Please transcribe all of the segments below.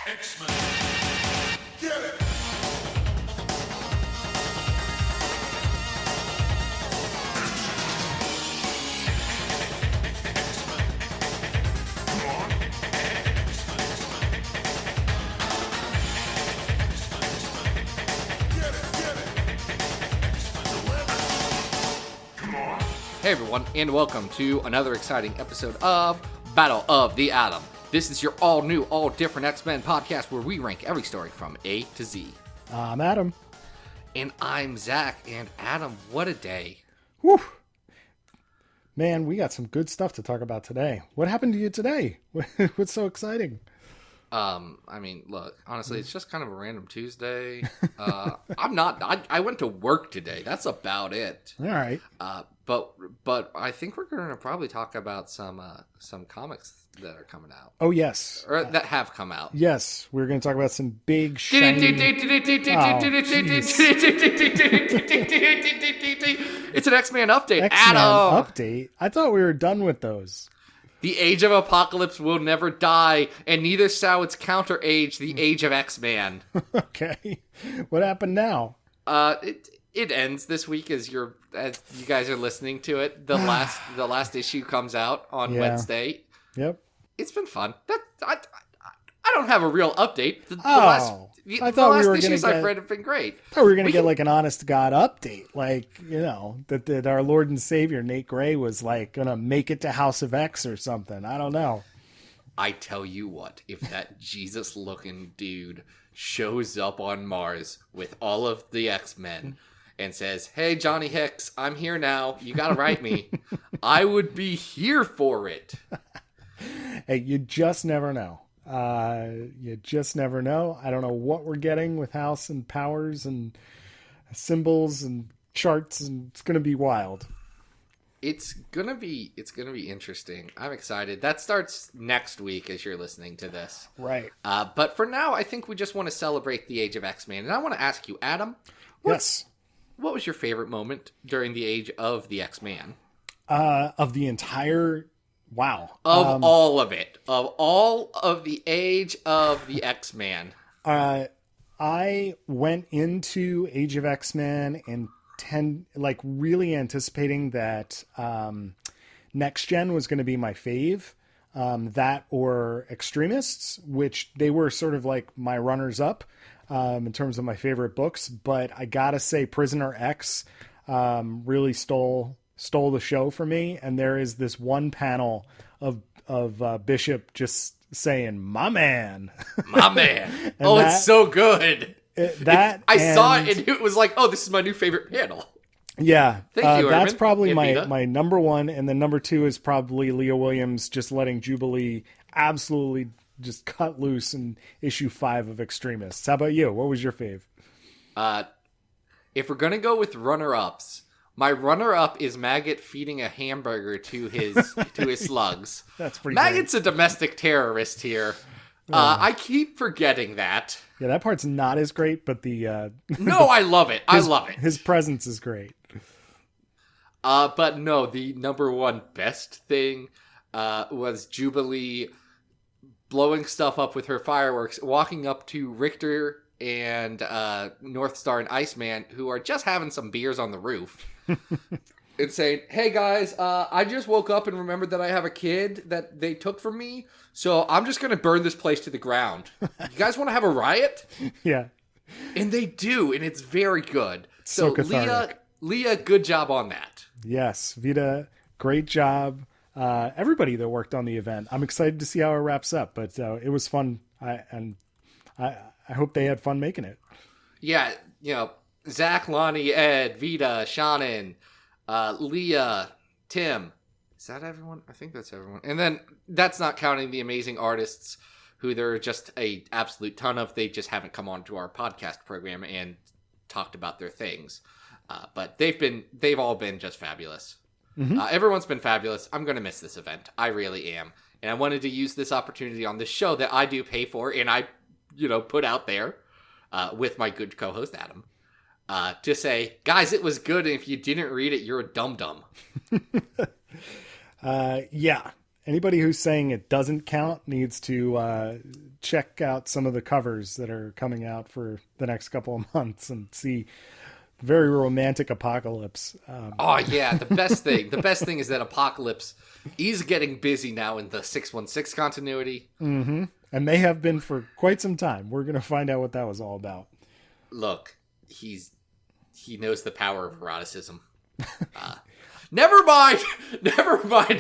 X-Men. Get it! Hey everyone, and welcome to another exciting episode of Battle of the Atom. This is your all-new, all-different X-Men podcast where we rank every story from A to Z. I'm Adam. And I'm Zach, and Adam, what a day. Whew. Man, we got some good stuff to talk about today. What happened to you today? What's so exciting? Look, honestly, it's just kind of a random Tuesday. I went to work today. That's about it. All right. But I think we're going to probably talk about some comics that are coming out. Oh, yes. Or that have come out. Yes, we're going to talk about some big, shiny... It's an X-Men update, X-Men Adam! update? I thought we were done with those. The Age of Apocalypse will never die, and neither shall its counter-age, the Age of X-Man. Okay. What happened now? It ends this week as you guys are listening to it. The last issue comes out on Wednesday. Yep. It's been fun. I don't have a real update. The I thought last we were issues gonna I've read have been great. I thought we were going to get like an honest to God update. Like, that our Lord and Savior, Nate Gray, was like going to make it to House of X or something. I don't know. I tell you what, if that Jesus-looking dude shows up on Mars with all of the X-Men and says, "Hey, Johnny Hicks, I'm here now. You got to write me," I would be here for it. Hey, you just never know. You just never know. I don't know what we're getting with House and powers and symbols and charts, and it's going to be wild. It's gonna be interesting. I'm excited. That starts next week as you're listening to this. Right. But for now, I think we just want to celebrate the Age of X-Men. And I want to ask you, Adam. Yes. What was your favorite moment during the Age of the X-Men? Of the entire... Wow. Of all of it. Of all of the Age of the X-Men. I went into Age of X-Men and really anticipating that Next Gen was going to be my fave. That or Extremists, which they were sort of like my runners up in terms of my favorite books. But I gotta say, Prisoner X really stole the show for me. And there is this one panel of Bishop just saying, "My man." My man. It's so good. I saw it and it was like, oh, this is my new favorite panel. Yeah. Thank you, that's Erwin. probably my number one. And then number two is probably Leah Williams just letting Jubilee absolutely just cut loose in issue 5 of Extremists. How about you? What was your fave? If we're going to go with runner-ups, my runner-up is Maggot feeding a hamburger to his slugs. That's pretty Maggot's great. A domestic terrorist here. I keep forgetting that. Yeah, that part's not as great, but the... No, I love it. I love it. His presence is great. But no, the number one best thing was Jubilee blowing stuff up with her fireworks, walking up to Richter and Northstar and Iceman, who are just having some beers on the roof, and saying, "Hey guys, I just woke up and remembered that I have a kid that they took from me, so I'm just going to burn this place to the ground. You guys want to have a riot?" Yeah. And they do, and it's very good. So cathartic. Leah, good job on that. Yes, Vita, great job. Everybody that worked on the event. I'm excited to see how it wraps up, but it was fun. I hope they had fun making it. Yeah, Zach, Lonnie, Ed, Vita, Shannon, Leah, Tim. Is that everyone? I think that's everyone. And then that's not counting the amazing artists who there are just a absolute ton of. They just haven't come onto our podcast program and talked about their things. But they've all been just fabulous. Mm-hmm. Everyone's been fabulous. I'm going to miss this event. I really am. And I wanted to use this opportunity on this show that I do pay for and I, put out there with my good co-host, Adam, to say, guys, it was good. And if you didn't read it, you're a dum-dum. Yeah. Anybody who's saying it doesn't count needs to check out some of the covers that are coming out for the next couple of months and see very romantic Apocalypse. Oh yeah, the best thing is that Apocalypse is getting busy now in the 616 continuity. Mm-hmm. And they have been for quite some time. We're going to find out what that was all about. Look, he knows the power of eroticism. Never mind,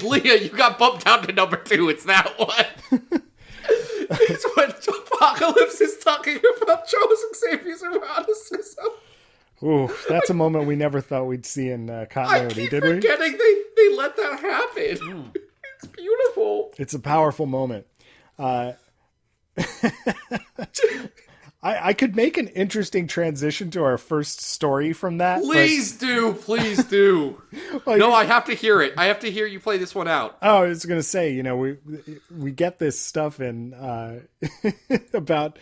Leah, you got bumped down to number 2. It's that one. It's when Apocalypse is talking about Charles Xavier's eroticism. Ooh, that's a moment we never thought we'd see in continuity, did we? I keep forgetting they let that happen. It's beautiful. It's a powerful moment. I could make an interesting transition to our first story from that. Please do. Like, no, I have to hear it. I have to hear you play this one out. Oh, I was going to say, we get this stuff in about,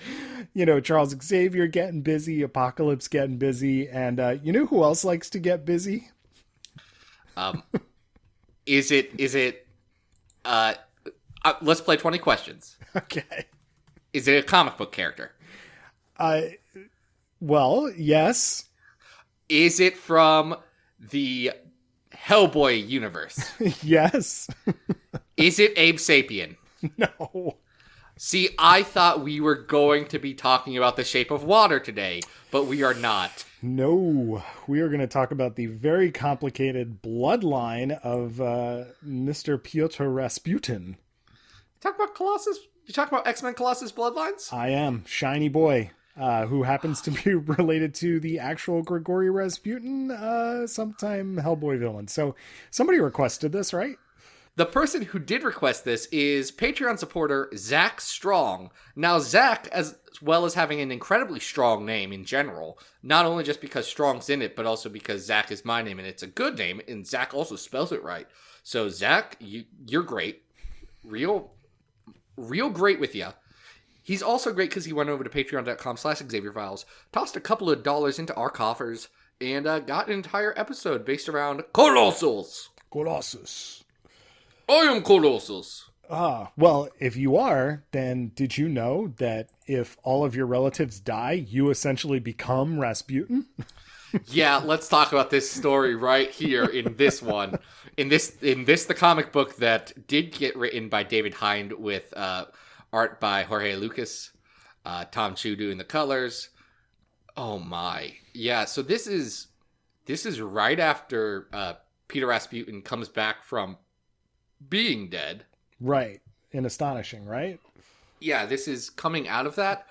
Charles Xavier getting busy, Apocalypse getting busy, and you know who else likes to get busy? Is it let's play 20 questions. Okay. Is it a comic book character? Well, yes. Is it from the Hellboy universe? Yes. Is it Abe Sapien? No. See, I thought we were going to be talking about The Shape of Water today, but we are not. No. We are going to talk about the very complicated bloodline of Mr. Pyotr Rasputin. Talk about Colossus? You talk about X-Men Colossus Bloodlines? I am. Shiny boy. Who happens to be related to the actual Grigory Rasputin, sometime Hellboy villain. So somebody requested this, right? The person who did request this is Patreon supporter Zach Strong. Now, Zach, as well as having an incredibly strong name in general, not only just because Strong's in it, but also because Zach is my name and it's a good name, and Zach also spells it right. So, Zach, you're great. Real great with you. He's also great because he went over to patreon.com/XavierFiles, tossed a couple of dollars into our coffers, and got an entire episode based around Colossus. Colossus. I am Colossus. Well, if you are, then did you know that if all of your relatives die, you essentially become Rasputin? Yeah, let's talk about this story right here in this one. In this, the comic book that did get written by David Hind with art by Jorge Lucas, Tom Chu doing the colors. Oh my. Yeah, so this is right after Peter Rasputin comes back from being dead. Right. And astonishing, right? Yeah, this is coming out of that.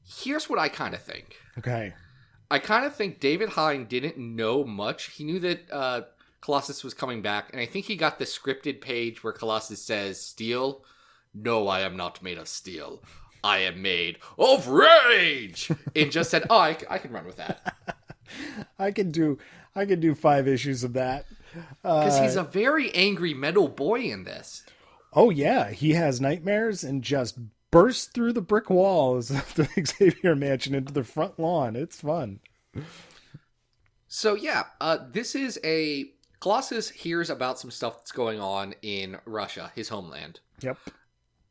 Here's what I kind of think. Okay. I kind of think David Hind didn't know much. He knew that Colossus was coming back, and I think he got the scripted page where Colossus says, "Steel? No, I am not made of steel. I am made of rage!" And just said, "Oh, I can run with that." I can do 5 issues of that. Because he's a very angry metal boy in this. Oh, yeah. He has nightmares and just bursts through the brick walls of the Xavier Mansion into the front lawn. It's fun. So, yeah, this is Colossus hears about some stuff that's going on in Russia, his homeland. Yep.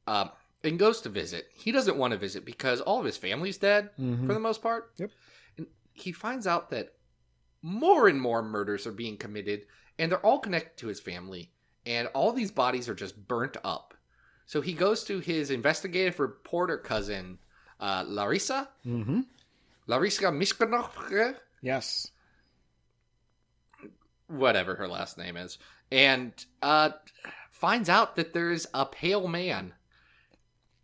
And goes to visit. He doesn't want to visit because all of his family's dead, for the most part. Yep. And he finds out that more and more murders are being committed, and they're all connected to his family, and all these bodies are just burnt up. So he goes to his investigative reporter cousin, Larissa. Mm-hmm. Larissa Mishkanov. Yes. Whatever her last name is. And finds out that there's a pale man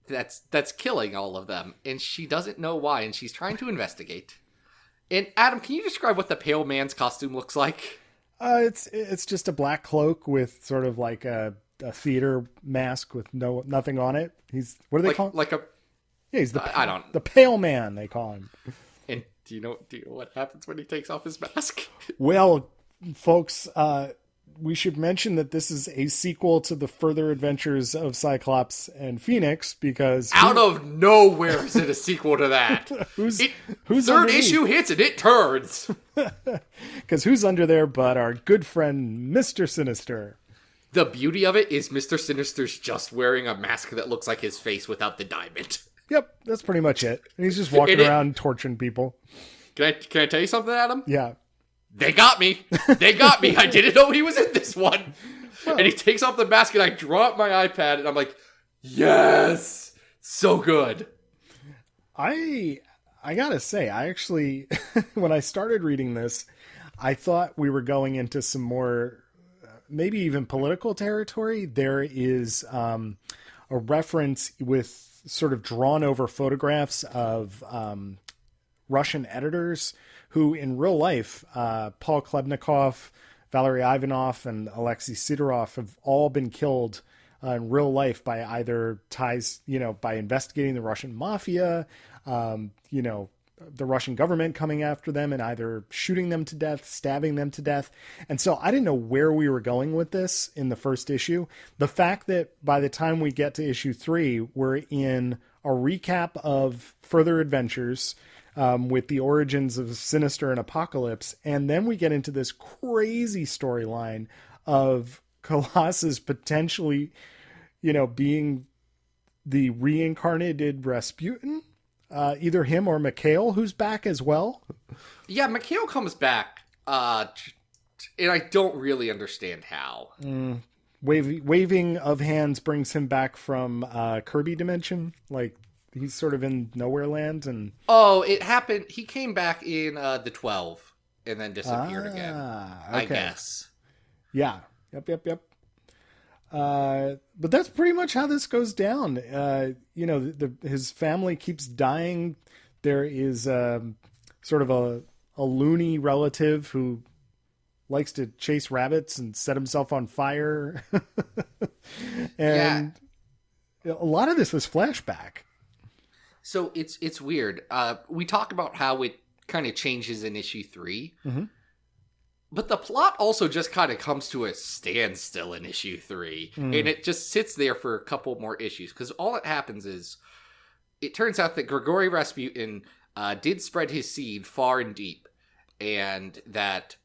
that's killing all of them, and she doesn't know why, and she's trying to investigate. And Adam, can you describe what the pale man's costume looks like? It's just a black cloak with sort of like a theater mask with nothing on it. He's, what do they call him? Like a... Yeah, he's the I don't... The pale man, they call him. And do you know what happens when he takes off his mask? Well, folks, we should mention that this is a sequel to the further adventures of Cyclops and Phoenix, because out of nowhere is it a sequel to that. who's third underneath? Issue hits and it turns. Because who's under there but our good friend Mr. Sinister? the beauty of it is Mr. Sinister's just wearing a mask that looks like his face without the diamond. Yep, that's pretty much it. And he's just walking around torturing people. Can I tell you something, Adam? Yeah. They got me. They got me. I didn't know he was in this one. Well, and he takes off the mask and I drop my iPad and I'm like, yes, so good. I gotta say, I actually, when I started reading this, I thought we were going into some more, maybe even political territory. There is a reference with sort of drawn over photographs of Russian editors who in real life, Paul Klebnikov, Valery Ivanov, and Alexei Sidorov have all been killed in real life by either ties, by investigating the Russian mafia, the Russian government coming after them and either shooting them to death, stabbing them to death. And so I didn't know where we were going with this in the first issue. The fact that by the time we get to issue 3, we're in a recap of further adventures with the origins of Sinister and Apocalypse. And then we get into this crazy storyline of Colossus potentially, being the reincarnated Rasputin. Either him or Mikhail, who's back as well. Yeah, Mikhail comes back, and I don't really understand how. Waving of hands brings him back from Kirby Dimension. Like, he's sort of in Nowhere Land. And oh, it happened. He came back in the 12 and then disappeared again, okay. I guess. Yeah. Yep. But that's pretty much how this goes down. His family keeps dying. There is sort of a loony relative who likes to chase rabbits and set himself on fire. And a lot of this was flashback. So it's weird. We talk about how it kind of changes in issue 3. Mm-hmm. But the plot also just kind of comes to a standstill in issue 3. And it just sits there for a couple more issues. Because all that happens is, it turns out that Grigory Rasputin did spread his seed far and deep. And that,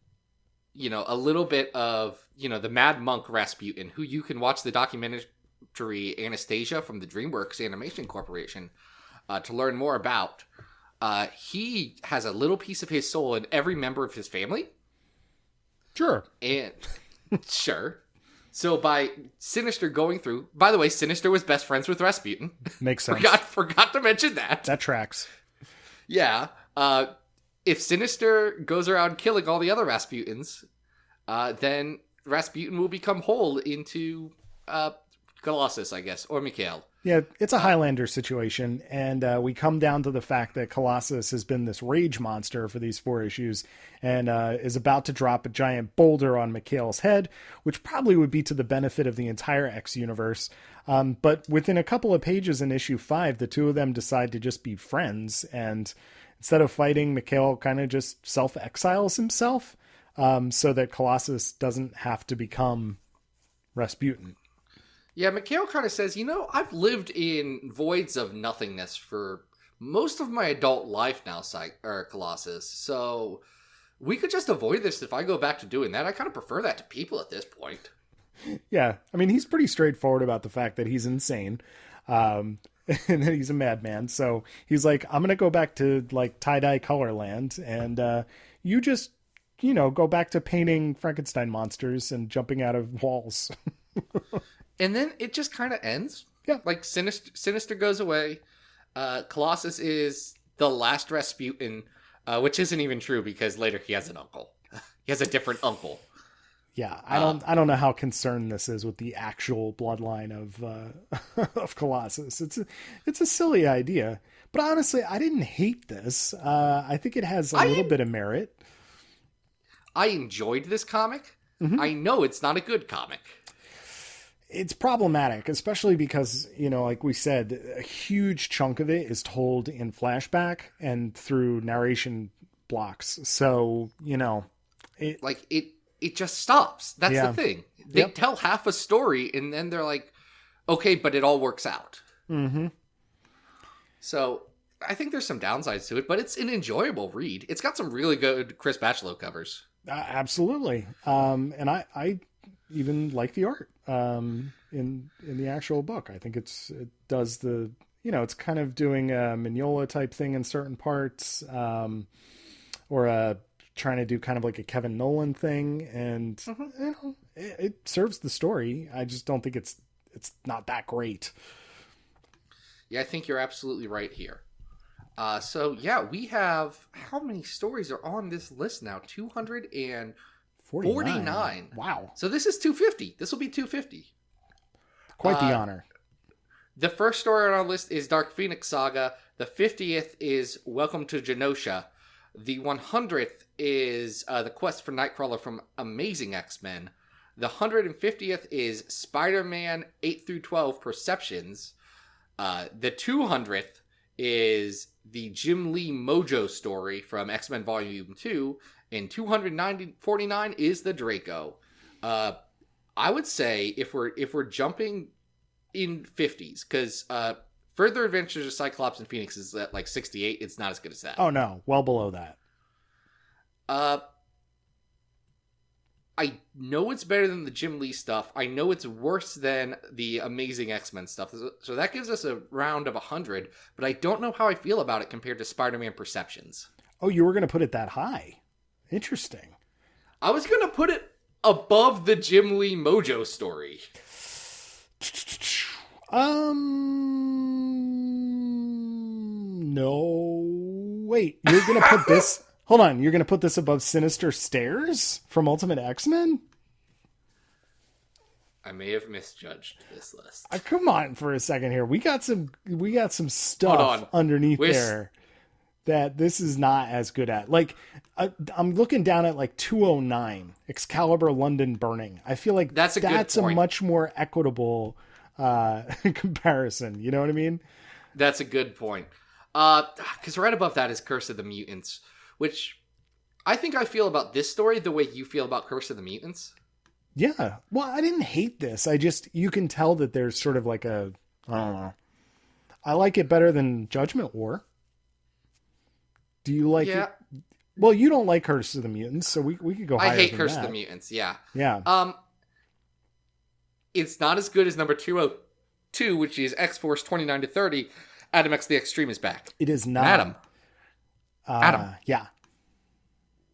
a little bit of, the Mad Monk Rasputin, who you can watch the documentary Anastasia from the DreamWorks Animation Corporation to learn more about. He has a little piece of his soul in every member of his family. Sure. And sure. So by Sinister going through, by the way, Sinister was best friends with Rasputin. Makes sense. Forgot to mention that. That tracks. Yeah. If Sinister goes around killing all the other Rasputins, then Rasputin will become whole into Colossus, I guess, or Mikhail. Yeah, it's a Highlander situation, and we come down to the fact that Colossus has been this rage monster for these 4 issues, and is about to drop a giant boulder on Mikhail's head, which probably would be to the benefit of the entire X universe. But within a couple of pages in issue 5, the two of them decide to just be friends, and instead of fighting, Mikhail kind of just self-exiles himself, so that Colossus doesn't have to become Rasputin. Yeah, Mikhail kind of says, I've lived in voids of nothingness for most of my adult life now, Colossus. So we could just avoid this if I go back to doing that. I kind of prefer that to people at this point. Yeah, I mean, he's pretty straightforward about the fact that he's insane, and that he's a madman. So he's like, I'm going to go back to, tie-dye Colorland, and you just, go back to painting Frankenstein monsters and jumping out of walls. And then it just kind of ends. Yeah. Sinister goes away. Colossus is the last Rasputin, which isn't even true because later he has an uncle. He has a different uncle. Yeah, I don't know how concerned this is with the actual bloodline of Colossus. It's a silly idea, but honestly, I didn't hate this. I think it has a little bit of merit. I enjoyed this comic. Mm-hmm. I know it's not a good comic. It's problematic, especially because, like we said, a huge chunk of it is told in flashback and through narration blocks. So, it just stops. That's the thing. They tell half a story and then they're like, okay, but it all works out. Mm-hmm. So I think there's some downsides to it, but it's an enjoyable read. It's got some really good Chris Bachalo covers. Absolutely. And I even like the art. in the actual book. I think it does the, it's kind of doing a Mignola type thing in certain parts, or trying to do kind of like a Kevin Nolan thing, and it serves the story. I just don't think it's not that great. Yeah, I think you're absolutely right here. So yeah, we have, how many stories are on this list now? 249. Wow. So this is 250. This will be 250. Quite the honor. The first story on our list is Dark Phoenix Saga. The 50th is Welcome to Genosha. The 100th is The Quest for Nightcrawler from Amazing X-Men. The 150th is Spider-Man 8 through 12 Perceptions. The 200th is the Jim Lee Mojo story from X-Men Volume 2. And 249 is the Draco. I would say if we're jumping in 50s, because Further Adventures of Cyclops and Phoenix is at like 68. It's not as good as that. Oh no, well below that. I know it's better than the Jim Lee stuff. I know it's worse than the Amazing X-Men stuff. So that gives us a round of 100, but I don't know how I feel about it compared to Spider-Man Perceptions. Oh, you were going to put it that high. Interesting. I was going to put it above the Jim Lee Mojo story. No. Wait, you're going to put this... Hold on, you're going to put this above Sinister Stairs from Ultimate X-Men? I may have misjudged this list. Come on for a second here. We got some stuff underneath there that this is not as good at. Like, I'm looking down at like 209, Excalibur London Burning. I feel like that's a much more equitable comparison. You know what I mean? That's a good point. Because right above that is Curse of the Mutants, which I think I feel about this story the way you feel about Curse of the Mutants. Yeah. Well, I didn't hate this. You can tell that there's sort of like I don't know. I like it better than Judgment War. Do you like it? Well, you don't like Curse of the Mutants, so we could go higher than that. I hate Curse of the Mutants, yeah. Yeah. It's not as good as number 202, which is X-Force 29 to 30. Adam X the Extreme is back. It is not. Adam. Yeah.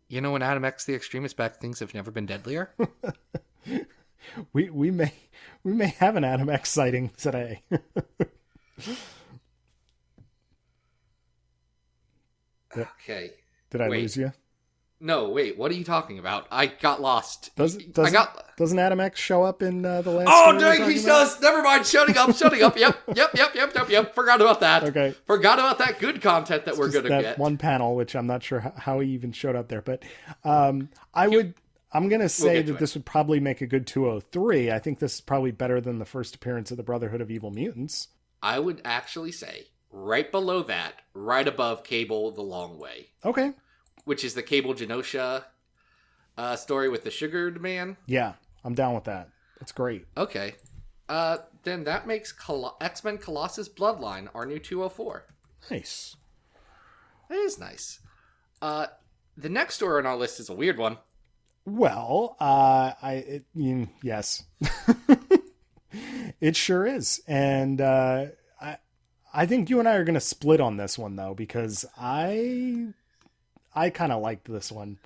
You know, when Adam X the Extreme is back, things have never been deadlier. we may have an Adam X sighting today. Okay. Did I lose you? No, wait. What are you talking about? I got lost. Doesn't Adam X show up in the last? Oh, dang, he does. Never mind. Shutting up. Yep. Forgot about that. Okay. Forgot about that good content that we're gonna get. One panel, which I'm not sure how he even showed up there, but I'm gonna say that this would probably make a good 203. I think this is probably better than the first appearance of the Brotherhood of Evil Mutants. I would actually say right below that, right above Cable the Long Way. Okay. Which is the Cable Genosha story with the Sugared Man. Yeah, I'm down with that. That's great. Okay. Then that makes X-Men Colossus Bloodline our new 204. Nice. That is nice. The next story on our list is a weird one. Well, yes. It sure is. And I think you and I are going to split on this one, though, because I kind of liked this one.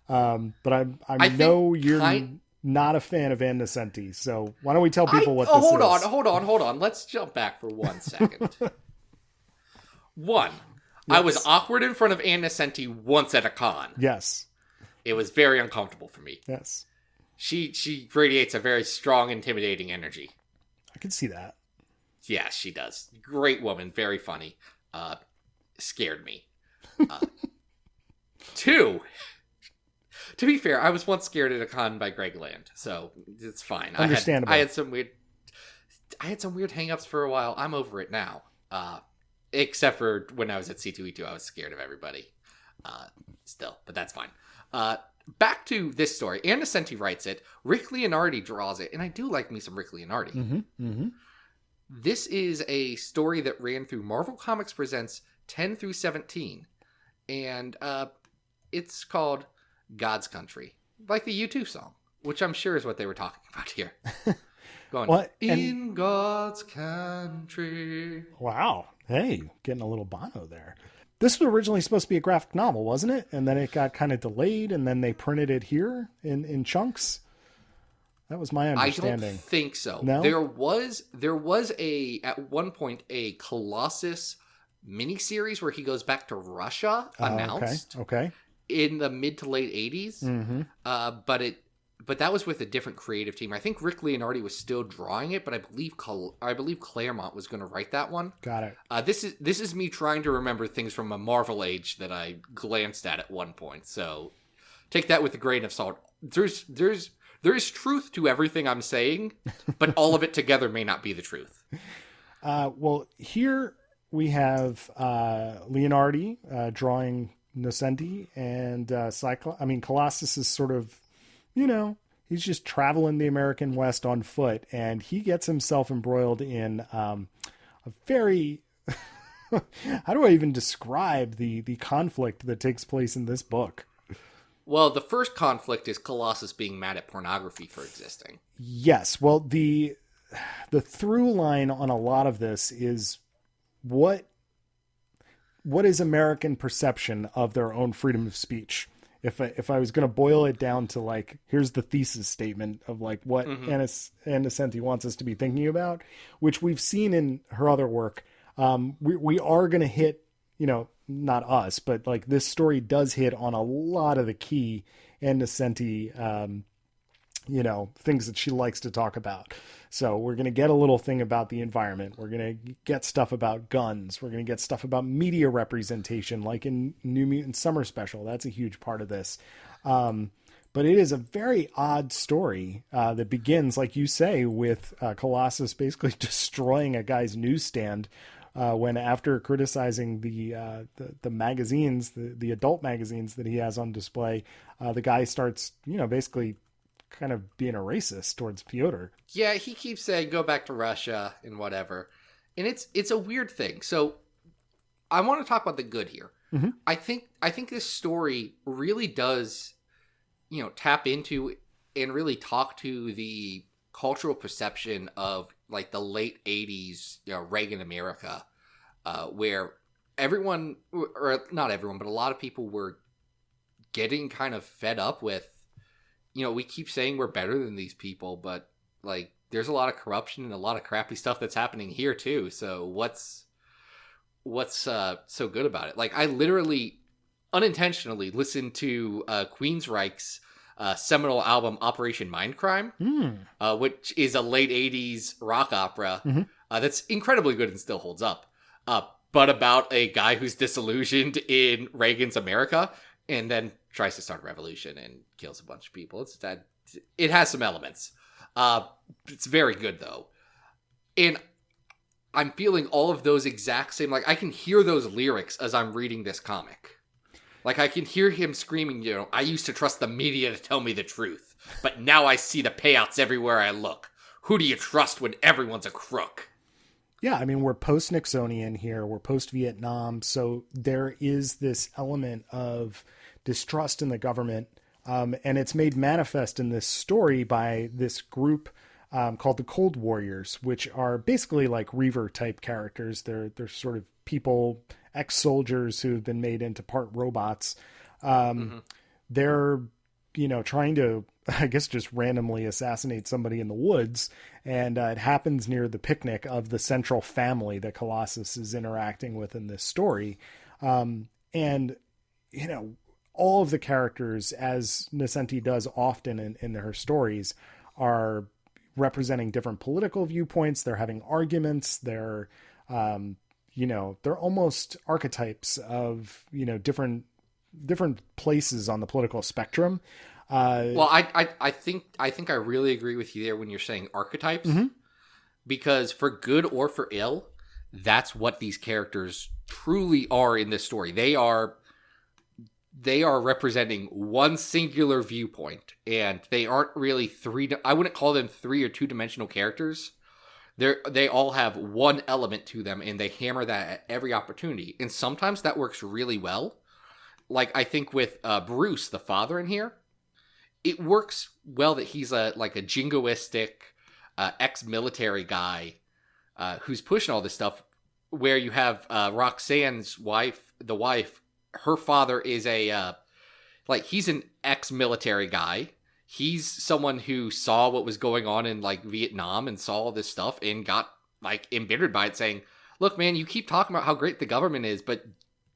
But I know you're not a fan of Ann Nesenti, so why don't we tell people what this is? Hold on. Let's jump back for 1 second. Yes. I was awkward in front of Ann Nesenti once at a con. Yes. It was very uncomfortable for me. Yes. She radiates a very strong, intimidating energy. I can see that. Yeah, she does. Great woman, very funny. Scared me. 2, to be fair, I was once scared at a con by Greg Land, so it's fine. Understandable. I had some weird hangups for a while. I'm over it now. Except for when I was at C2E2, I was scared of everybody. Still, but that's fine. Back to this story. Ann Nesenti writes it. Rick Leonardi draws it, and I do like me some Rick Leonardi. Mm-hmm, mm-hmm. This is a story that ran through Marvel Comics Presents 10 through 17, and it's called God's Country, like the U2 song, which I'm sure is what they were talking about here. going, What? in God's country. Wow. Hey, getting a little Bono there. This was originally supposed to be a graphic novel, wasn't it? And then it got kind of delayed, and then they printed it here in chunks. That was my understanding. I don't think so. No? There was at one point a Colossus miniseries where he goes back to Russia announced. Okay. In the mid to late 80s. Mm-hmm. But that was with a different creative team. I think Rick Leonardi was still drawing it, but I believe Claremont was going to write that one. Got it. This is me trying to remember things from a Marvel age that I glanced at one point. So take that with a grain of salt. There is truth to everything I'm saying, but all of it together may not be the truth. Well, here we have Leonardi drawing Nocenti, and Colossus is sort of, he's just traveling the American West on foot, and he gets himself embroiled in a very how do I even describe the conflict that takes place in this book? Well, the first conflict is Colossus being mad at pornography for existing. Yes. Well, the through line on a lot of this is what is American perception of their own freedom of speech? If I was going to boil it down to, like, here's the thesis statement of, like, what Anna Nocenti wants us to be thinking about, which we've seen in her other work. We are going to hit, not us, but, like, this story does hit on a lot of the key Anna Nocenti, things that she likes to talk about. So we're going to get a little thing about the environment. We're going to get stuff about guns. We're going to get stuff about media representation, like in New Mutant Summer Special. That's a huge part of this. But it is a very odd story that begins, like you say, with Colossus basically destroying a guy's newsstand when, after criticizing the magazines, the adult magazines that he has on display, the guy starts, basically kind of being a racist towards Pyotr. Yeah, he keeps saying go back to Russia and whatever. And it's a weird thing. So I want to talk about the good here. Mm-hmm. I think this story really does, tap into and really talk to the cultural perception of, like, the late 80s, Reagan America, where everyone, or not everyone, but a lot of people were getting kind of fed up with, we keep saying we're better than these people, but, like, there's a lot of corruption and a lot of crappy stuff that's happening here too. So what's so good about it? Like, I literally unintentionally listened to Queensryche's seminal album Operation Mindcrime, which is a late 80s rock opera that's incredibly good and still holds up, but about a guy who's disillusioned in Reagan's America and then tries to start a revolution and kills a bunch of people. It has some elements. It's very good, though. And I'm feeling all of those exact same, like, I can hear those lyrics as I'm reading this comic. Like, I can hear him screaming, I used to trust the media to tell me the truth, but now I see the payouts everywhere I look. Who do you trust when everyone's a crook? Yeah, I mean, we're post-Nixonian here. We're post-Vietnam. So there is this element of distrust in the government. And it's made manifest in this story by this group called the Cold Warriors, which are basically like Reaver type characters. They're sort of people, ex-soldiers who have been made into part robots. They're, trying to, I guess, just randomly assassinate somebody in the woods. And it happens near the picnic of the central family that Colossus is interacting with in this story. All of the characters, as Nocenti does often in her stories, are representing different political viewpoints. They're having arguments. They're, they're almost archetypes of, different places on the political spectrum. Well, I think I really agree with you there when you're saying archetypes, because for good or for ill, that's what these characters truly are in this story. They are representing one singular viewpoint, and they aren't really I wouldn't call them 3 or 2-dimensional characters. They all have one element to them, and they hammer that at every opportunity. And sometimes that works really well. Like, I think with Bruce, the father in here, it works well that he's a jingoistic, ex-military guy who's pushing all this stuff, where you have Roxanne's wife, her father is he's an ex-military guy. He's someone who saw what was going on in Vietnam and saw all this stuff and got embittered by it, saying, look, man, you keep talking about how great the government is, but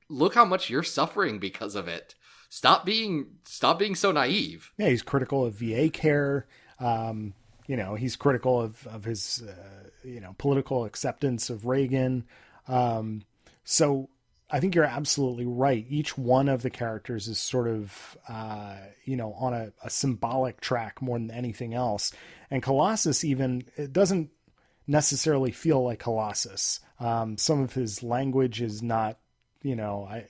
look how much you're suffering because of it. Stop being so naive. Yeah, he's critical of VA care. He's critical of his, political acceptance of Reagan. So I think you're absolutely right. Each one of the characters is sort of, on a symbolic track more than anything else. And Colossus it doesn't necessarily feel like Colossus. Some of his language is not, I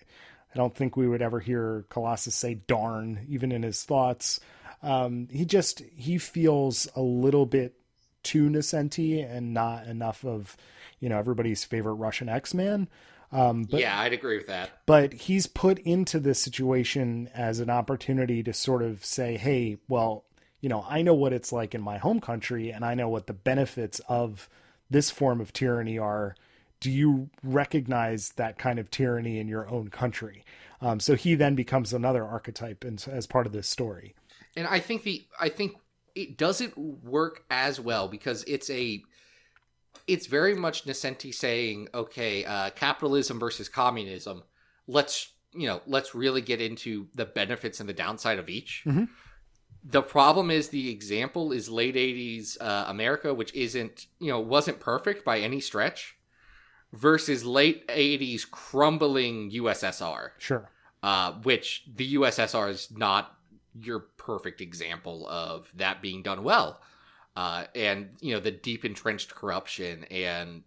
don't think we would ever hear Colossus say darn, even in his thoughts. He feels a little bit too Nascenti and not enough of, everybody's favorite Russian X-Man. Yeah, I'd agree with that. But he's put into this situation as an opportunity to sort of say, hey, well, I know what it's like in my home country, and I know what the benefits of this form of tyranny are. Do you recognize that kind of tyranny in your own country? So he then becomes another archetype as part of this story. And I think it doesn't work as well because it's very much Nascenti saying, okay, capitalism versus communism. Let's really get into the benefits and the downside of each. Mm-hmm. The problem is the example is late 80s America, which wasn't perfect by any stretch, versus late 80s crumbling USSR. Sure. Which the USSR is not your perfect example of that being done well. And the deep entrenched corruption and,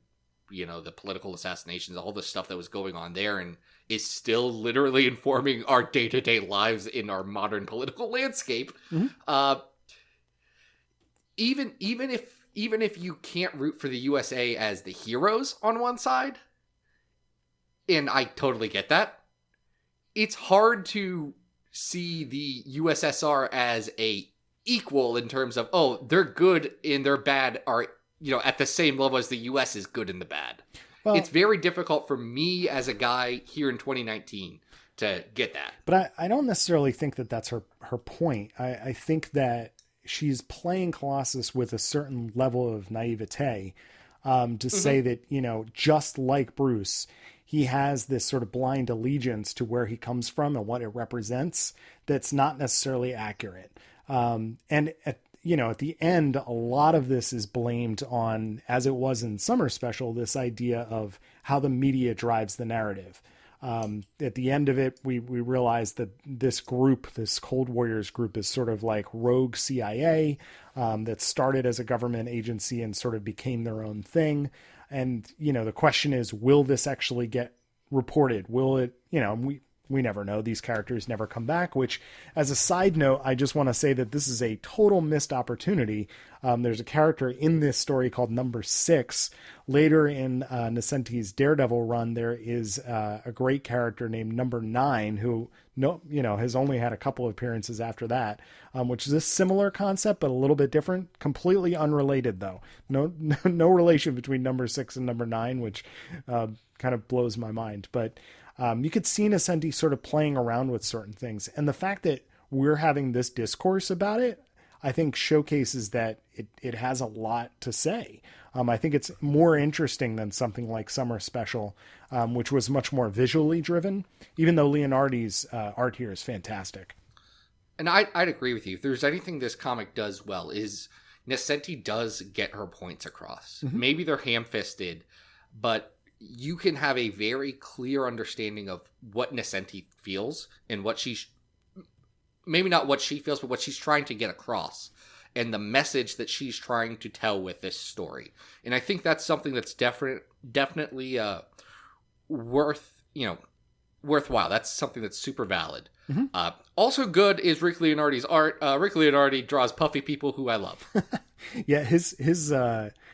the political assassinations, all the stuff that was going on there and is still literally informing our day-to-day lives in our modern political landscape. Mm-hmm. Even if you can't root for the USA as the heroes on one side, and I totally get that, it's hard to see the USSR as a equal in terms of, oh, they're good and they're bad are, at the same level as the US is good and the bad. Well, it's very difficult for me as a guy here in 2019 to get that. But I don't necessarily think that that's her point. I think that she's playing Colossus with a certain level of naivete to say that, just like Bruce, he has this sort of blind allegiance to where he comes from and what it represents that's not necessarily accurate. And at the end, a lot of this is blamed on, as it was in Summer Special, this idea of how the media drives the narrative. At the end of it, we realize that this Cold Warriors group, is sort of like rogue CIA that started as a government agency and sort of became their own thing. And, the question is, will this actually get reported? Will it, we never know. These characters never come back, which, as a side note, I just want to say that this is a total missed opportunity. There's a character in this story called Number 6. Later in Nascenti's Daredevil run, there is a great character named Number 9 who has only had a couple of appearances after that, which is a similar concept, but a little bit different, completely unrelated though. No relation between Number 6 and Number 9, which kind of blows my mind. But you could see Nascenti sort of playing around with certain things. And the fact that we're having this discourse about it, I think showcases that it has a lot to say. I think it's more interesting than something like Summer Special, which was much more visually driven, even though Leonardi's art here is fantastic. And I'd agree with you. If there's anything this comic does well, is Nascenti does get her points across. Mm-hmm. Maybe they're ham-fisted, but you can have a very clear understanding of what Nascenti feels and what she's, maybe not what she feels, but what she's trying to get across and the message that she's trying to tell with this story. And I think that's something that's definitely worthwhile. That's something that's super valid. Mm-hmm. Also good is Rick Leonardi's art. Rick Leonardi draws puffy people who I love. Yeah, his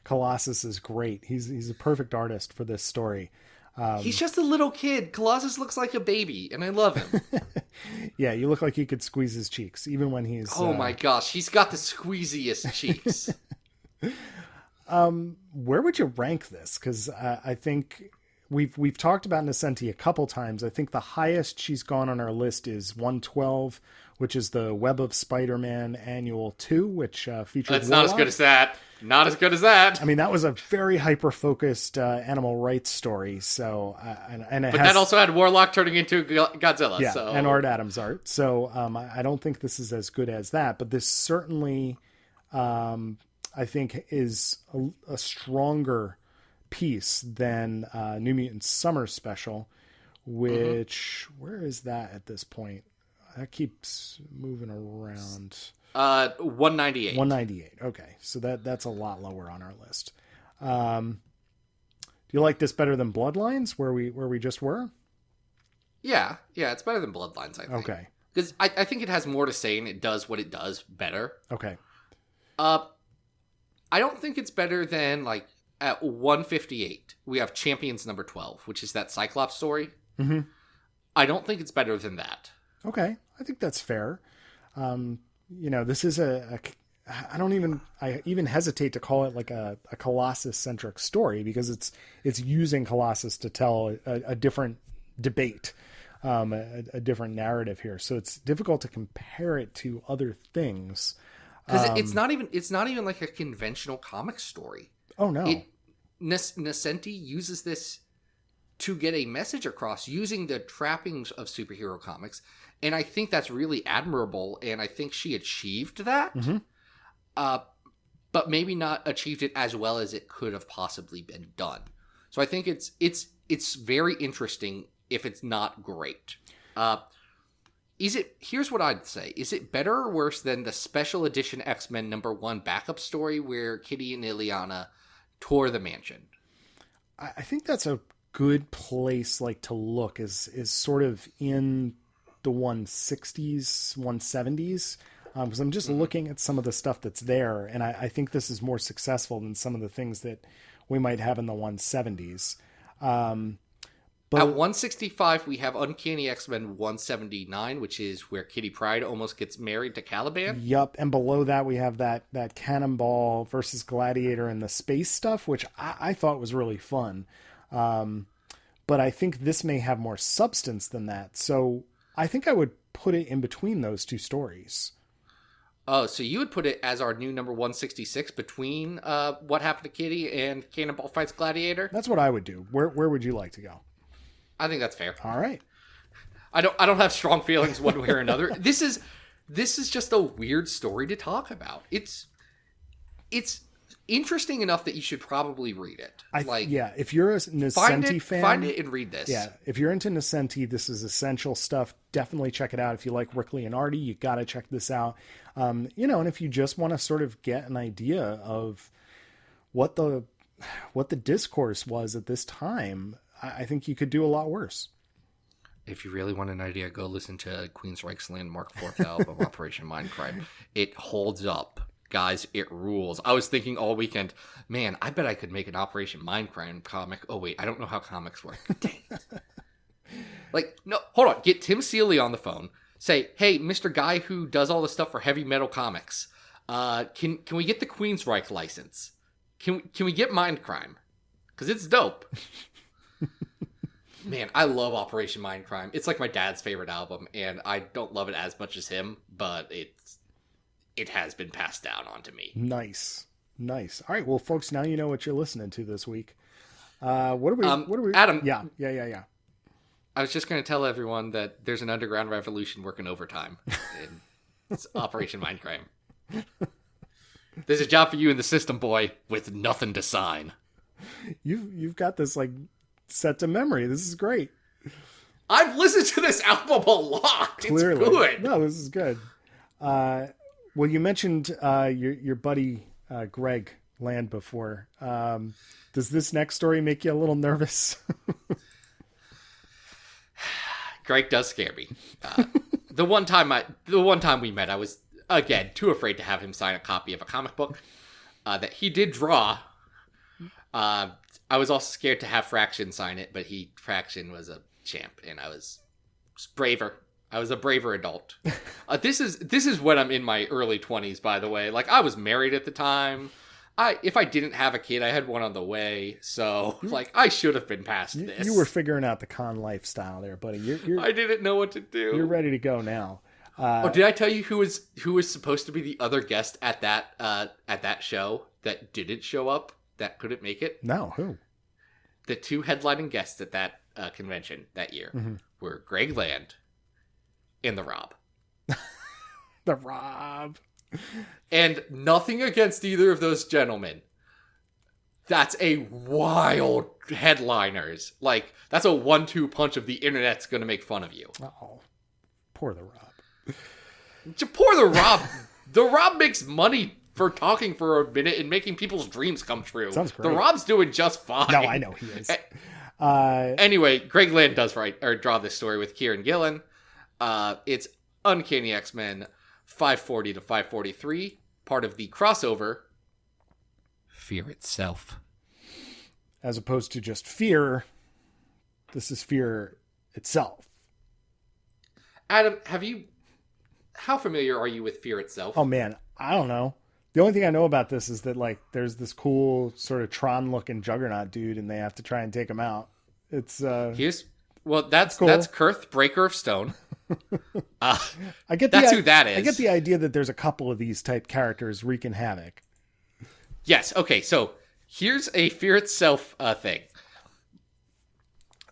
Colossus is great. He's a perfect artist for this story. He's just a little kid. Colossus looks like a baby, and I love him. Yeah, you look like you could squeeze his cheeks, even when he's... Oh my gosh, he's got the squeeziest cheeks. Where would you rank this? Because I think we've talked about Nascenti a couple times. I think the highest she's gone on our list is 112, which is the Web of Spider-Man Annual 2, which features It's not as good as that. Not as good as that. I mean, that was a very hyper-focused animal rights story. So, that also had Warlock turning into Godzilla. Yeah, so. and Art Adams art. So I don't think this is as good as that, but this certainly, I think, is a stronger piece than New Mutants Summer Special, which, where is that at this point? That keeps moving around. 198. 198. Okay, so that's a lot lower on our list. Do you like this better than Bloodlines, where we just were? Yeah, it's better than Bloodlines, I think. Okay. Because I think it has more to say and it does what it does better. Okay. I don't think it's better than, like, at 158, we have Champions number 12, which is that Cyclops story. Mm-hmm. I don't think it's better than that. Okay, I think that's fair. This is I even hesitate to call it like a Colossus-centric story, because it's using Colossus to tell a different debate, a different narrative here. So it's difficult to compare it to other things. Because it's not even like a conventional comic story. Oh no. Nascenti uses this to get a message across using the trappings of superhero comics. And I think that's really admirable. And I think she achieved that. Mm-hmm. But maybe not achieved it as well as it could have possibly been done. So I think it's very interesting if it's not great. Here's what I'd say. Is it better or worse than the special edition X-Men #1 backup story where Kitty and Ileana tour the mansion? I think that's a good place to look is sort of in the 160s, 170s. Because I'm just looking at some of the stuff that's there, and I think this is more successful than some of the things that we might have in the 170s. But at 165, we have Uncanny X-Men 179, which is where Kitty Pryde almost gets married to Caliban. Yup, and below that we have that Cannonball versus Gladiator and the space stuff, which I thought was really fun. But I think this may have more substance than that. So I think I would put it in between those two stories. Oh, so you would put it as our new number 166 between What Happened to Kitty and Cannonball Fights Gladiator? That's what I would do. Where would you like to go? I think that's fair. All right. I don't have strong feelings one way or another. This is just a weird story to talk about. It's interesting enough that you should probably read it. If you're a Nascenti fan, find it and read this. Yeah, if you're into Nascenti, this is essential stuff. Definitely check it out. If you like Rickley and Artie, you got to check this out. And if you just want to sort of get an idea of what the discourse was at this time, I think you could do a lot worse. If you really want an idea, go listen to Queensryche's Landmark 4th album, Operation Mindcrime. It holds up. Guys, it rules. I was thinking all weekend, man, I bet I could make an Operation Mindcrime comic. Oh, wait, I don't know how comics work. Dang it. No, hold on. Get Tim Seeley on the phone. Say, hey, Mr. Guy who does all the stuff for Heavy Metal Comics, can we get the Queensryche license? Can we get Mindcrime? Because it's dope. Man, I love Operation Mindcrime. It's like my dad's favorite album, and I don't love it as much as him, but it has been passed down onto me. Nice. All right, well, folks, now you know what you're listening to this week. What are we? Adam. Yeah. I was just going to tell everyone that there's an underground revolution working overtime. And it's Operation Mindcrime. There's a job for you in the system, boy, with nothing to sign. You've got this set to memory. This is great. I've listened to this album a lot. Clearly. It's good. No, this is good. Well, you mentioned your buddy Greg Land before. Does this next story make you a little nervous? Greg does scare me. The one time we met, I was again too afraid to have him sign a copy of a comic book that he did draw. I was also scared to have Fraction sign it, but Fraction was a champ, and I was braver. I was a braver adult. This is when I'm in my early 20s, by the way. I was married at the time. if I didn't have a kid, I had one on the way, so like I should have been past this. You were figuring out the con lifestyle there, buddy. I didn't know what to do. You're ready to go now. Did I tell you who was supposed to be the other guest at that show that didn't show up, that couldn't make it? No, who? The two headlining guests at that convention that year were Greg Land and the Rob. The Rob. And nothing against either of those gentlemen. That's a wild headliners. Like, that's a 1-2 punch of the internet's going to make fun of you. Oh, poor the Rob. Poor the Rob. The Rob makes money for talking for a minute and making people's dreams come true. Sounds great. The Rob's doing just fine. No, I know he is. Anyway, Greg Land does draw this story with Kieran Gillen. It's Uncanny X-Men 540 to 543, part of the crossover Fear Itself. As opposed to just Fear, this is Fear Itself. Adam, how familiar are you with Fear Itself? Oh man, I don't know. The only thing I know about this is that like there's this cool sort of Tron looking Juggernaut dude and they have to try and take him out. It's that's cool. That's Kurth, Breaker of Stone. I get that's who that is. I get the idea that there's a couple of these type characters wreaking havoc. Yes. Okay. So here's a Fear Itself thing.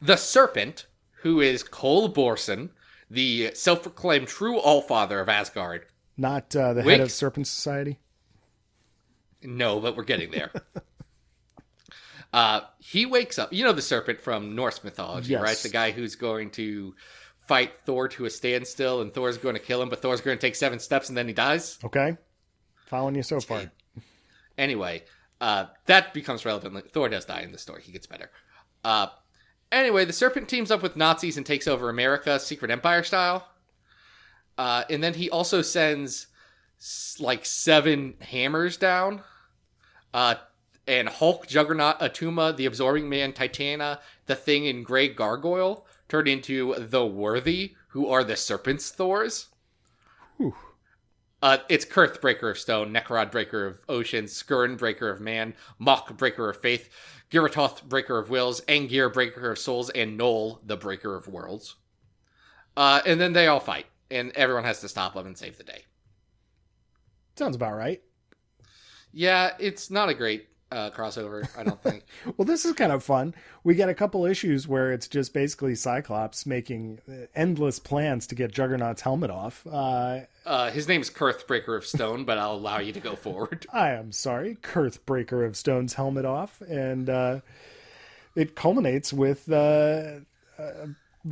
The Serpent, who is Cole Borson, the self-proclaimed true Allfather of Asgard. Not the head of Serpent Society? No, but we're getting there. He wakes up. You know the Serpent from Norse mythology, yes. right? The guy who's going to fight Thor to a standstill, and Thor's going to kill him, but Thor's going to take 7 steps, and then he dies. Okay. Following you so far. Anyway, that becomes relevant. Thor does die in the story. He gets better. Anyway, the Serpent teams up with Nazis and takes over America, Secret Empire style. And then he also sends like 7 hammers down. And Hulk, Juggernaut, Atuma, the Absorbing Man, Titania, the Thing, and Grey Gargoyle turn into the Worthy, who are the Serpent's Thors. Whew. It's Kurth, Breaker of Stone, Necrod, Breaker of Ocean, Skirn, Breaker of Man, Mok, Breaker of Faith, Giratoth, Breaker of Wills, Angir, Breaker of Souls, and Noel, the Breaker of Worlds. And then they all fight, and everyone has to stop them and save the day. Sounds about right. Yeah, it's not a great crossover, I don't think. Well, this is kind of fun. We get a couple issues where it's just basically Cyclops making endless plans to get Juggernaut's helmet off. His name's Kurth, Breaker of Stone, but I'll allow you to go forward. I am sorry. Kurth, Breaker of Stone's helmet off. And it culminates with the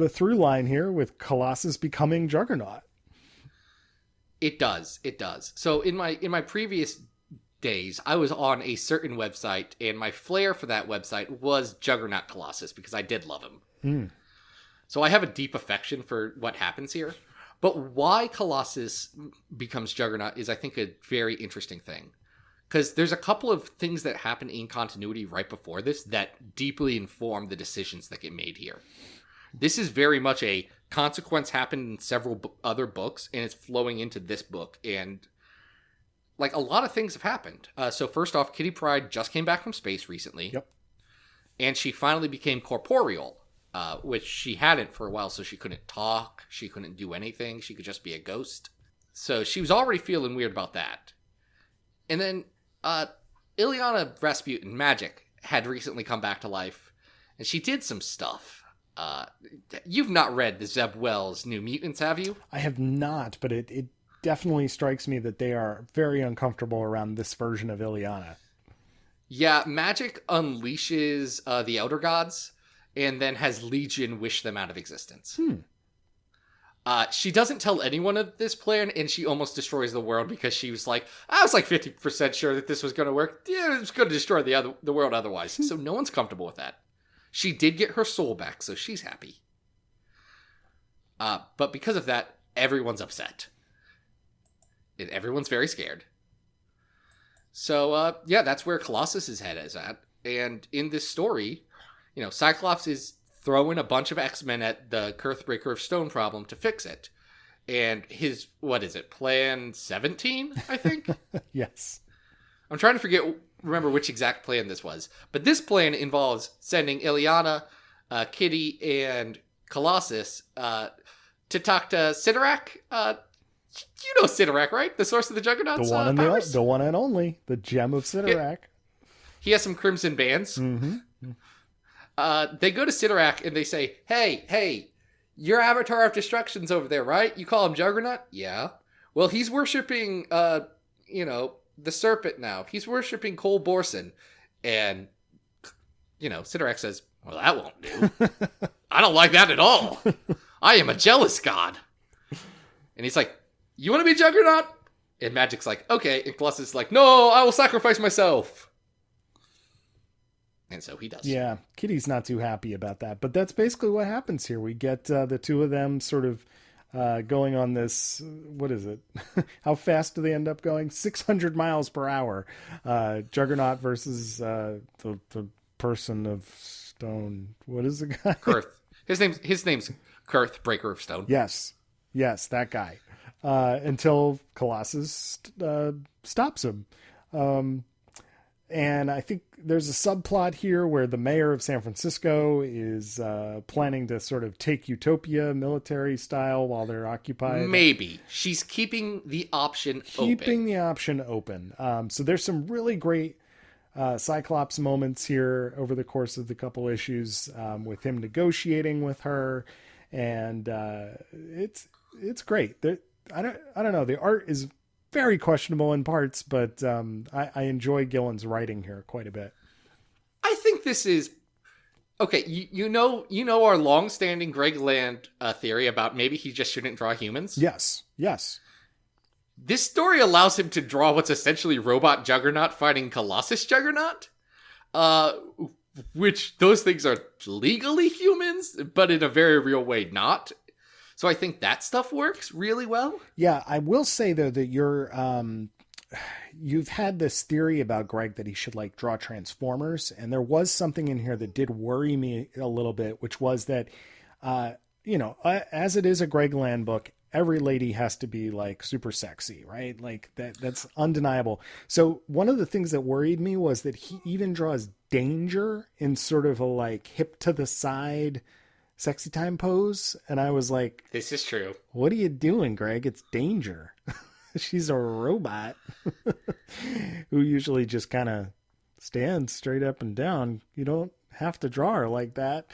through line here with Colossus becoming Juggernaut. It does. So in my previous days, I was on a certain website, and my flair for that website was Juggernaut Colossus, because I did love him. So I have a deep affection for what happens here. But why Colossus becomes Juggernaut is, I think, a very interesting thing. Because there's a couple of things that happen in continuity right before this that deeply inform the decisions that get made here. This is very much a consequence happened in several other books, and it's flowing into this book, and like, a lot of things have happened. So first off, Kitty Pryde just came back from space recently. Yep. And she finally became corporeal, which she hadn't for a while, so she couldn't talk. She couldn't do anything. She could just be a ghost. So she was already feeling weird about that. And then Ileana Rasputin, Magic, had recently come back to life. And she did some stuff. You've not read the Zeb Wells New Mutants, have you? I have not, but it definitely strikes me that they are very uncomfortable around this version of Ileana. Yeah, Magic unleashes the Elder Gods and then has Legion wish them out of existence. She doesn't tell anyone of this plan, and she almost destroys the world because she was like, I was like 50% sure that this was going to work. Yeah, it was going to destroy the world otherwise. So no one's comfortable with that. She did get her soul back, so she's happy. But because of that, everyone's upset. And everyone's very scared. So, yeah, that's where Colossus' head is at. And in this story, you know, Cyclops is throwing a bunch of X-Men at the Kurth Breaker of Stone problem to fix it. And his, what is it, Plan 17, I think? Yes. I'm trying to forget remember which exact plan this was, but this plan involves sending Ileana, Kitty, and Colossus to talk to Sidorak. You know Sidorak, right? The source of the Juggernaut's powers? The one and only, the gem of Sidorak. He has some crimson bands. Mm-hmm. They go to Sidorak and they say, hey, your Avatar of Destruction's over there, right? You call him Juggernaut? Yeah. Well, he's worshipping, the serpent now. He's worshipping Cole Borson. And, Sidorak says, well, that won't do. I don't like that at all. I am a jealous god. And he's like, you want to be Juggernaut? And Magic's like, okay. And Colossus is like, no, I will sacrifice myself. And so he does. Yeah, Kitty's not too happy about that. But that's basically what happens here. We get the two of them sort of going on this, what is it? How fast do they end up going? 600 miles per hour. Juggernaut versus the person of stone. What is the guy? Kurth. His name's Kurth, Breaker of Stone. Yes, that guy. Until Colossus stops him. And I think there's a subplot here where the mayor of San Francisco is planning to sort of take Utopia military style while they're occupied. Maybe. She's keeping the option open. So there's some really great Cyclops moments here over the course of the couple issues with him negotiating with her. And it's great. I don't know. The art is very questionable in parts, but I enjoy Gillen's writing here quite a bit. I think this is okay. You know our long-standing Greg Land theory about maybe he just shouldn't draw humans. Yes. This story allows him to draw what's essentially Robot Juggernaut fighting Colossus Juggernaut, which those things are legally humans, but in a very real way not. So I think that stuff works really well. Yeah, I will say though that you've had this theory about Greg that he should like draw Transformers, and there was something in here that did worry me a little bit, which was that, as it is a Greg Land book, every lady has to be like super sexy, right? Like that's undeniable. So one of the things that worried me was that he even draws Danger in sort of a like hip to the side sexy time pose, and I was like, this is true. What are you doing, Greg? It's Danger. She's a robot who usually just kind of stands straight up and down. You don't have to draw her like that.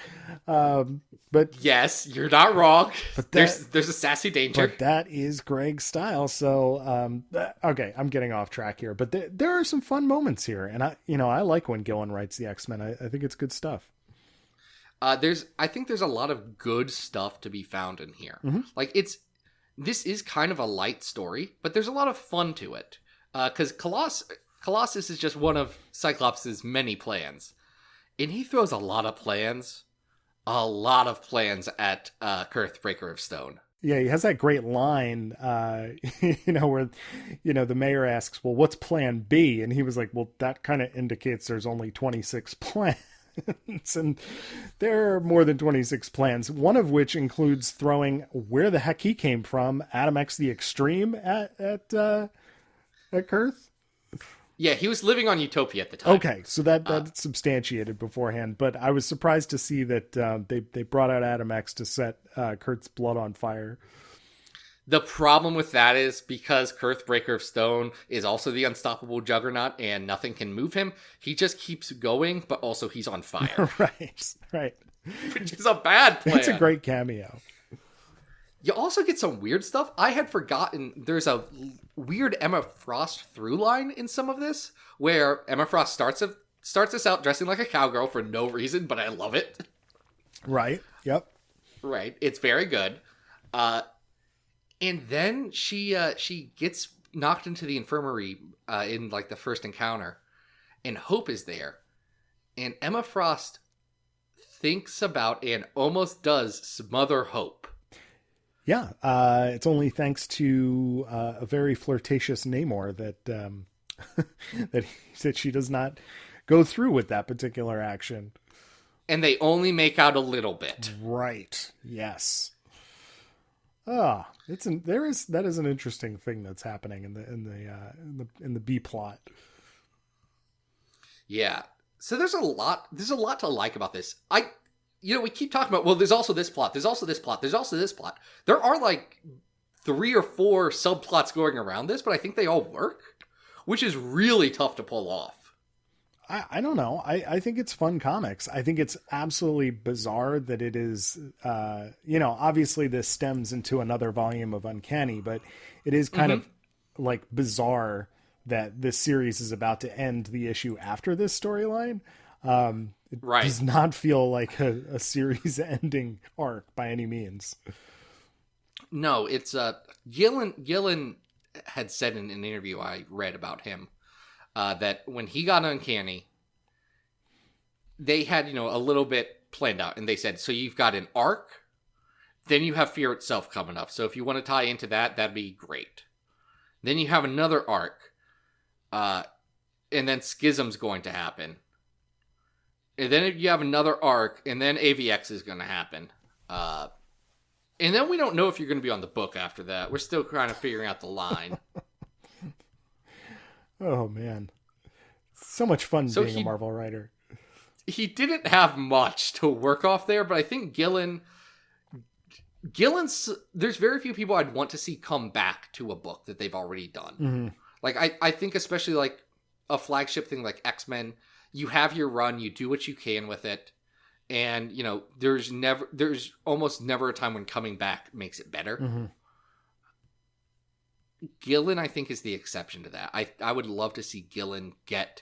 But yes, you're not wrong. But there's a sassy Danger. But that is Greg's style. So okay, I'm getting off track here. But there are some fun moments here, and I like when Gillen writes the X-Men. I think it's good stuff. I think there's a lot of good stuff to be found in here. Mm-hmm. Like this is kind of a light story, but there's a lot of fun to it. Because Colossus is just one of Cyclops' many plans. And he throws a lot of plans at Kurth, Breaker of Stone. Yeah, he has that great line, where, the mayor asks, well, what's plan B? And he was like, well, that kind of indicates there's only 26 plans. And there are more than 26 plans, one of which includes throwing where the heck he came from, Adam X the Extreme at Kurth. Yeah, he was living on Utopia at the time. Okay, so that's substantiated beforehand, but I was surprised to see that they brought out Adam X to set Kurt's blood on fire. The problem with that is because Kurth, Breaker of Stone, is also the unstoppable Juggernaut and nothing can move him, he just keeps going, but also he's on fire. Right. Which is a bad plan. It's a great cameo. You also get some weird stuff. I had forgotten there's a weird Emma Frost through line in some of this, where Emma Frost starts us out dressing like a cowgirl for no reason, but I love it. Right. Yep. Right. It's very good. And then she gets knocked into the infirmary in like the first encounter, and Hope is there, and Emma Frost thinks about and almost does smother Hope. Yeah, it's only thanks to a very flirtatious Namor that she does not go through with that particular action. And they only make out a little bit. Right. Yes. That is an interesting thing that's happening in the B plot. Yeah. So there's a lot to like about this. We keep talking about, well, there's also this plot, there's also this plot, there's also this plot. There are like 3 or 4 subplots going around this, but I think they all work, which is really tough to pull off. I don't know. I think it's fun comics. I think it's absolutely bizarre that it is, obviously this stems into another volume of Uncanny, but it is kind of like bizarre that this series is about to end the issue after this storyline. It does not feel like a series ending arc by any means. No, it's Gillen had said in an interview I read about him, that when he got Uncanny, they had, a little bit planned out. And they said, so you've got an arc, then you have Fear itself coming up. So if you want to tie into that, that'd be great. Then you have another arc, and then Schism's going to happen. And then you have another arc, and then AVX is going to happen. And then we don't know if you're going to be on the book after that. We're still kind of figuring out the line. Oh, man. So much fun being a Marvel writer. He didn't have much to work off there, but I think Gillen's... There's very few people I'd want to see come back to a book that they've already done. Mm-hmm. Like, I think especially like a flagship thing like X-Men, you have your run, you do what you can with it, and, there's almost never a time when coming back makes it better. Mm-hmm. Gillen, I think, is the exception to that. I would love to see Gillen get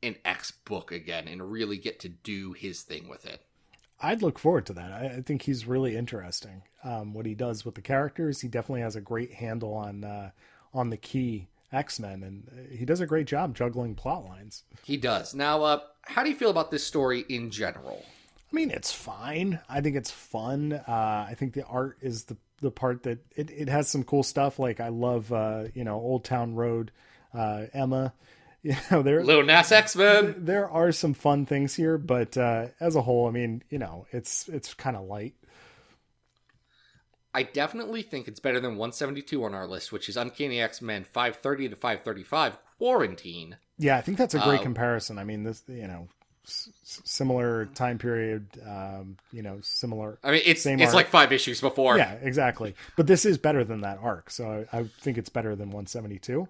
an X book again and really get to do his thing with it. I'd look forward to that. I think he's really interesting. What he does with the characters, he definitely has a great handle on the key X-Men, and he does a great job juggling plot lines. He does. Now, how do you feel about this story in general? I mean, it's fine. I think it's fun. I think the art is the part that it has some cool stuff. Like I love, Old Town Road, Emma. Lil Nas X-Men. There are some fun things here, but as a whole, I mean, it's kind of light. I definitely think it's better than 172 on our list, which is Uncanny X-Men 530 to 535 Quarantine. Yeah, I think that's a great comparison. I mean, this, similar time period, similar. I mean, it's like 5 issues before. Yeah, exactly. But this is better than that arc, so I think it's better than 172.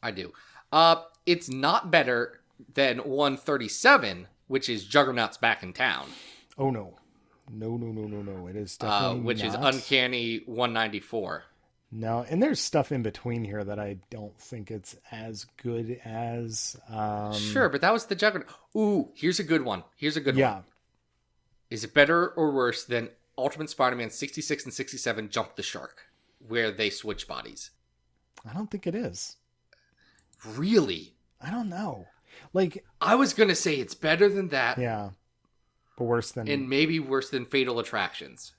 I do. It's not better than 137, which is Juggernaut's Back in Town. Oh, no. No. It is definitely which is Uncanny 194. No, and there's stuff in between here that I don't think it's as good as... Sure, but that was the Juggernaut. Ooh, here's a good one. Yeah. Is it better or worse than Ultimate Spider-Man 66 and 67 Jump the Shark, where they switch bodies? I don't think it is. Really? I don't know. Like, I was going to say it's better than that. Yeah. But worse than... And maybe worse than Fatal Attractions.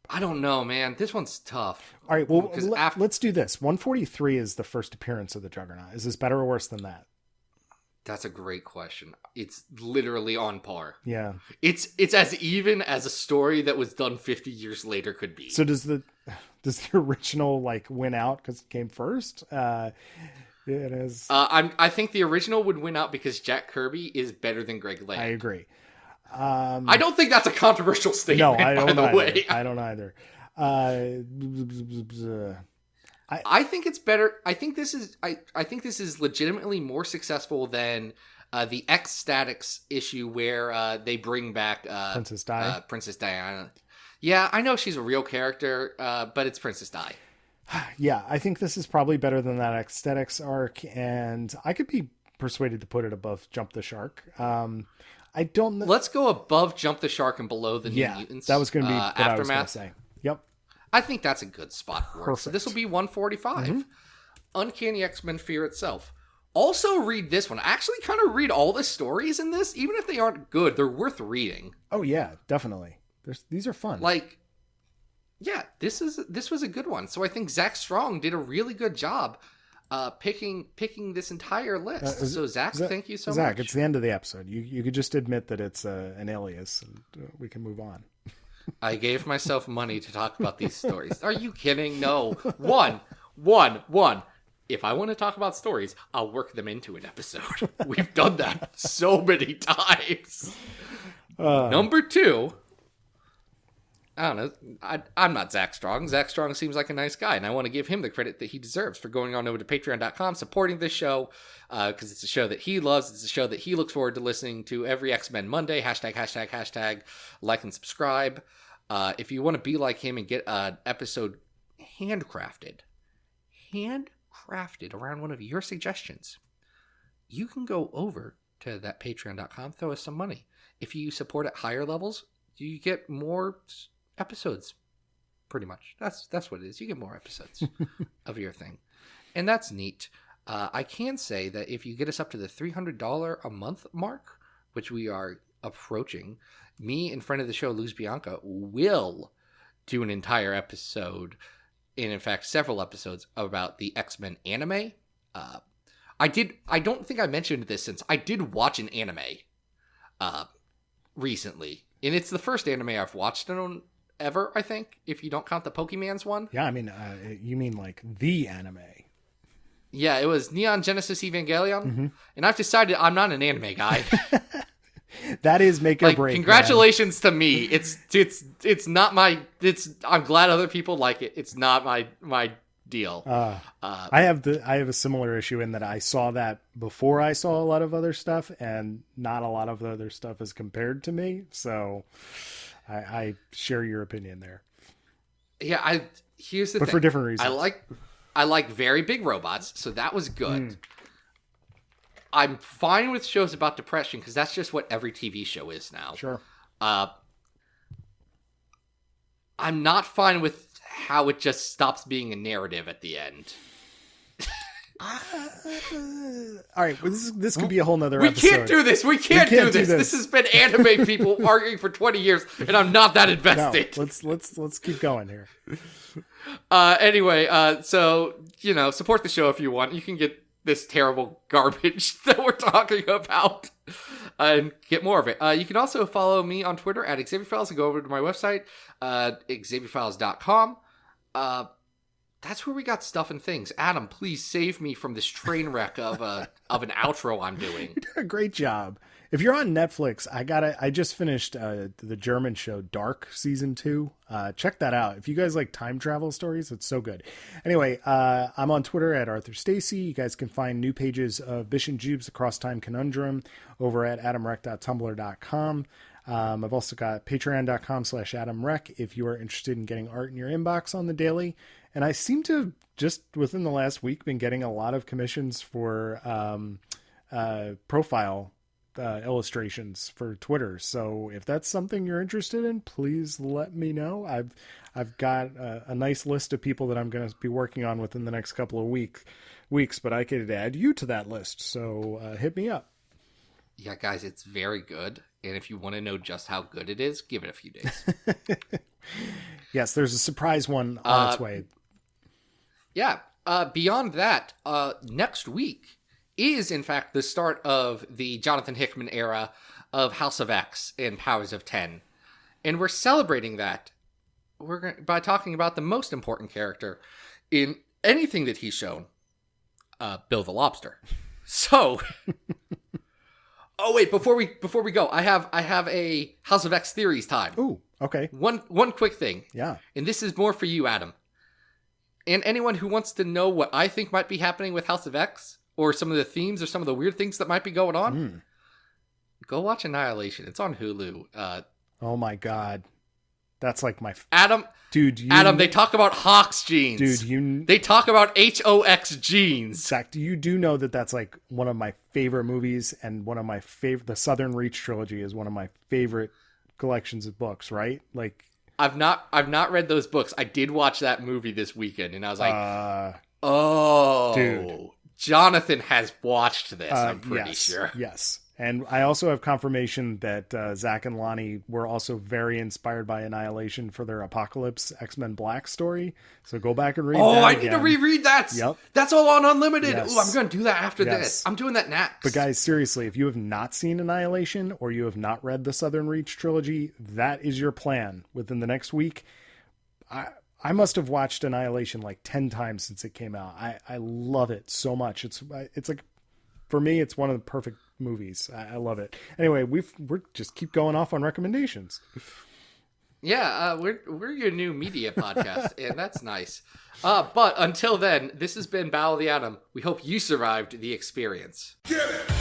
I don't know, man. This one's tough. All right, well, let's do this. 143 is the first appearance of the Juggernaut. Is this better or worse than that? That's a great question. It's literally on par. Yeah. It's as even as a story that was done 50 years later could be. So does the original win out because it came first? It is. I think the original would win out because Jack Kirby is better than Greg Land. I agree. I don't think that's a controversial statement. No, I don't. By the way, I don't either. I think it's better. I think this is legitimately more successful than the X-Statix issue where they bring back Princess Diana. Yeah, I know she's a real character, but it's Princess Di. Yeah, I think this is probably better than that X-Statix arc, and I could be persuaded to put it above Jump the Shark. I don't know. Let's go above Jump the Shark and below the New Mutants. That was going to be what Aftermath. I was going to say. Yep. I think that's a good spot for it. So this will be 145. Mm-hmm. Uncanny X-Men Fear Itself. Also read this one. Actually kind of read all the stories in this. Even if they aren't good, they're worth reading. Oh, yeah, definitely. These are fun. Yeah, this was a good one. So I think Zach Strong did a really good job picking this entire list. So Zach, thank you so much. Zach, it's the end of the episode. You could just admit that it's an alias, and we can move on. I gave myself money to talk about these stories. Are you kidding? No. One. if I want to talk about stories, I'll work them into an episode. We've done that so many times. Number 2. I don't know. I'm not Zach Strong. Zach Strong seems like a nice guy, and I want to give him the credit that he deserves for going on over to patreon.com, supporting this show, because it's a show that he loves. It's a show that he looks forward to listening to every X-Men Monday. #, like and subscribe. If you want to be like him and get an episode handcrafted around one of your suggestions, you can go over to that patreon.com, throw us some money. If you support at higher levels, you get more episodes, pretty much. That's what it is. You get more episodes of your thing, and that's neat. I can say that if you get us up to the $300 a month mark, which we are approaching, me and friend of the show Luz Bianca will do an entire episode, and in fact several episodes, about the X-Men anime. I don't think I mentioned this, since I did watch an anime recently, and it's the first anime I've watched ever, I think, if you don't count the Pokemans one. Yeah, I mean, you mean like the anime. Yeah, it was Neon Genesis Evangelion, and I've decided I'm not an anime guy. That is make or break. Congratulations to me. It's not my. I'm glad other people like it. It's not my deal. I have a similar issue in that I saw that before I saw a lot of other stuff, and not a lot of the other stuff is compared to me. So I share your opinion there. Yeah, here's the thing. But for different reasons. I like very big robots, so that was good. I'm fine with shows about depression, because that's just what every TV show is now. Sure. I'm not fine with how it just stops being a narrative at the end. All right, well, this could be a whole nother episode. We can't do this. We can't do this. This has been anime people arguing for 20 years, and I'm not that invested. No, let's keep going here. Anyway, so, support the show if you want. You can get this terrible garbage that we're talking about and get more of it. You can also follow me on Twitter at XavierFiles, and go over to my website, XavierFiles.com. That's where we got stuff and things. Adam, please save me from this train wreck of an outro I'm doing. You did a great job. If you're on Netflix, I just finished the German show Dark season 2. Check that out. If you guys like time travel stories, it's so good. Anyway, I'm on Twitter at Arthur Stacy. You guys can find new pages of Bish and Jubes Across Time Conundrum over at adamrec.tumblr.com. I've also got patreon.com/adamrec if you are interested in getting art in your inbox on the daily. And I seem to have just within the last week been getting a lot of commissions for profile illustrations for Twitter. So if that's something you're interested in, please let me know. I've got a nice list of people that I'm going to be working on within the next couple of weeks, but I could add you to that list. So hit me up. Yeah, guys, it's very good. And if you want to know just how good it is, give it a few days. Yes, there's a surprise one on its way. Yeah. Beyond that, next week is, in fact, the start of the Jonathan Hickman era of House of X and Powers of 10. And we're celebrating that by talking about the most important character in anything that he's shown, Bill the Lobster. So... Oh wait! Before we go, I have a House of X theories time. Ooh, okay. One quick thing. Yeah. And this is more for you, Adam, and anyone who wants to know what I think might be happening with House of X, or some of the themes, or some of the weird things that might be going on. Go watch Annihilation. It's on Hulu. Oh my god, that's like my Adam. Dude, Adam, they talk about Hox genes. Dude, they talk about HOX genes. Zach, you do know that that's like one of my favorite movies, and one of my favorite. The Southern Reach trilogy is one of my favorite collections of books. Right? Like, I've not read those books. I did watch that movie this weekend, and I was like, oh, dude, Jonathan has watched this. I'm pretty sure. Yes. And I also have confirmation that Zach and Lonnie were also very inspired by Annihilation for their Apocalypse X-Men Black story. So go back and read that. Oh, I need to reread that. Yep. That's all on Unlimited. Yes. Ooh, I'm going to do that after this. I'm doing that next. But guys, seriously, if you have not seen Annihilation, or you have not read the Southern Reach trilogy, that is your plan within the next week. I must have watched Annihilation like 10 times since it came out. I love it so much. It's like, for me, it's one of the perfect movies. I love it. Anyway, we're just keep going off on recommendations. Yeah, we're your new media podcast, and that's nice. But until then, this has been Battle of the Atom. We hope you survived the experience. Get it!